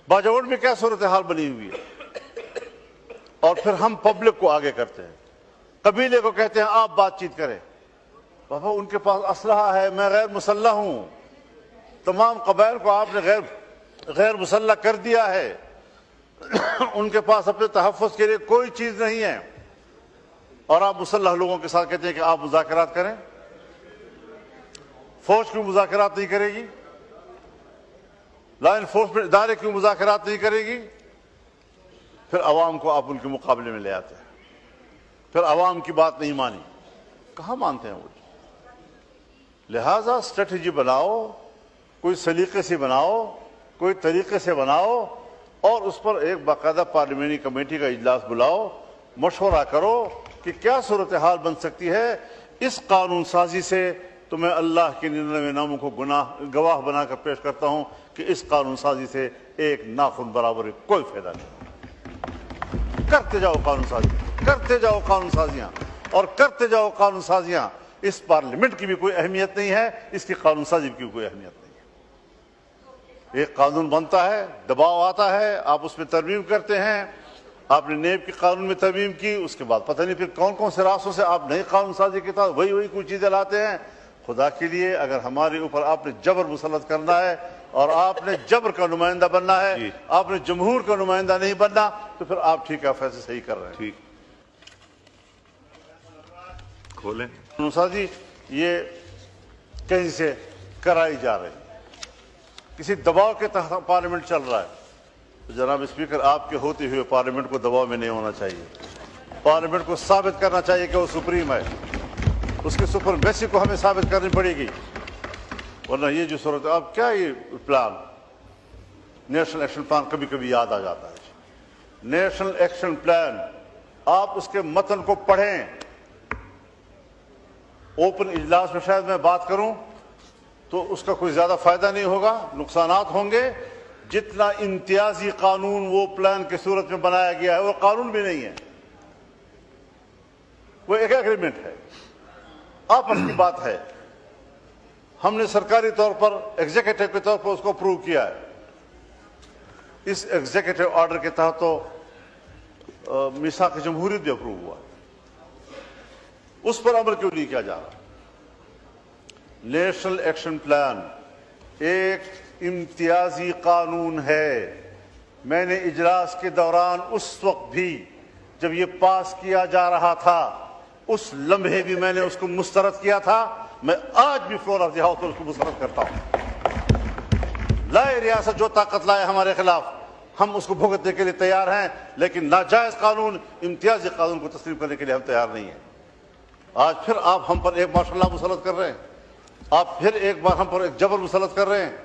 باجوڑ میں کیا صورتحال بنی ہوئی ہے، اور پھر ہم پبلک کو آگے کرتے ہیں، قبیلے کو کہتے ہیں آپ بات چیت کریں۔ بابا ان کے پاس اسلحہ ہے، میں غیر مسلح ہوں، تمام قبائل کو آپ نے غیر مسلح کر دیا ہے، ان کے پاس اپنے تحفظ کے لیے کوئی چیز نہیں ہے، اور آپ مسلح لوگوں کے ساتھ کہتے ہیں کہ آپ مذاکرات کریں۔ فوج کیوں مذاکرات نہیں کرے گی؟ لا انفورسمنٹ ادارے کیوں مذاکرات نہیں کرے گی؟ پھر عوام کو آپ ان کے مقابلے میں لے آتے ہیں، پھر عوام کی بات نہیں مانی، کہاں مانتے ہیں وہ؟ لہذا اسٹریٹجی بناؤ، کوئی سلیقے سے بناؤ، کوئی طریقے سے بناؤ، اور اس پر ایک باقاعدہ پارلیمانی کمیٹی کا اجلاس بلاؤ، مشورہ کرو کہ کیا صورتحال بن سکتی ہے۔ اس قانون سازی سے تو میں اللہ کے 99 ناموں کو گواہ بنا کر پیش کرتا ہوں کہ اس قانون سازی سے ایک ناخن برابر کوئی فائدہ نہیں۔ کرتے جاؤ قانون سازی، کرتے جاؤ قانون سازیاں، اور کرتے جاؤ قانون سازیاں۔ اس پارلیمنٹ کی بھی کوئی اہمیت نہیں ہے، اس کی قانون سازی کی بھی کوئی اہمیت نہیں ہے۔ ایک قانون بنتا ہے، دباؤ آتا ہے، آپ اس میں ترمیم کرتے ہیں، آپ نے نیب کے قانون میں ترمیم کی، اس کے بعد پتہ نہیں پھر کون کون سے راستوں سے آپ نئی قانون سازی کے ساتھ وہی کوئی چیزیں لاتے ہیں۔ خدا کے لیے اگر ہمارے اوپر آپ نے جبر مسلط کرنا ہے اور آپ نے جبر کا نمائندہ بننا ہے، آپ نے جمہور کا نمائندہ نہیں بننا، تو پھر آپ ٹھیک ہے فیصلے صحیح کر رہے ہیں۔ ٹھیک کھولیں قانون سازی یہ کہیں سے کرائی جا رہی ہے، کسی دباؤ کے تحت پارلیمنٹ چل رہا ہے۔ تو جناب اسپیکر، آپ کے ہوتے ہوئے پارلیمنٹ کو دباؤ میں نہیں ہونا چاہیے۔ پارلیمنٹ کو ثابت کرنا چاہیے کہ وہ سپریم ہے، اس کی سپرمیسی کو ہمیں ثابت کرنی پڑے گی، ورنہ یہ جو صورت ہے، اب کیا یہ پلان نیشنل ایکشن پلان کبھی کبھی یاد آ جاتا ہے۔ نیشنل ایکشن پلان، آپ اس کے متن کو پڑھیں۔ اوپن اجلاس میں شاید میں بات کروں تو اس کا کوئی زیادہ فائدہ نہیں ہوگا، نقصانات ہوں گے، جتنا امتیازی قانون وہ پلان کی صورت میں بنایا گیا ہے وہ قانون بھی نہیں ہے، وہ ایک ایگریمنٹ ہے، آپس کی بات ہے۔ ہم نے سرکاری طور پر ایگزیکٹو کے طور پر اس کو اپروو کیا ہے، اس ایگزیکٹو آرڈر کے تحت تو میثاق جمہوریت بھی اپروو ہوا، اس پر عمل کیوں نہیں کیا جا رہا؟ نیشنل ایکشن پلان ایک امتیازی قانون ہے۔ میں نے اجلاس کے دوران اس وقت بھی جب یہ پاس کیا جا رہا تھا، اس لمحے بھی میں نے اس کو مسترد کیا تھا، میں آج بھی فلور آف دی ہاؤس پر اس کو مسترد کرتا ہوں۔ لائے ریاست جو طاقت لائے ہمارے خلاف، ہم اس کو بھگتنے کے لیے تیار ہیں، لیکن ناجائز قانون، امتیازی قانون کو تسلیم کرنے کے لیے ہم تیار نہیں ہیں۔ آج پھر آپ ہم پر ایک ماشاء اللہ مسلط کر رہے ہیں، آپ پھر ایک بار ہم پر ایک جبر مسلط کر رہے ہیں۔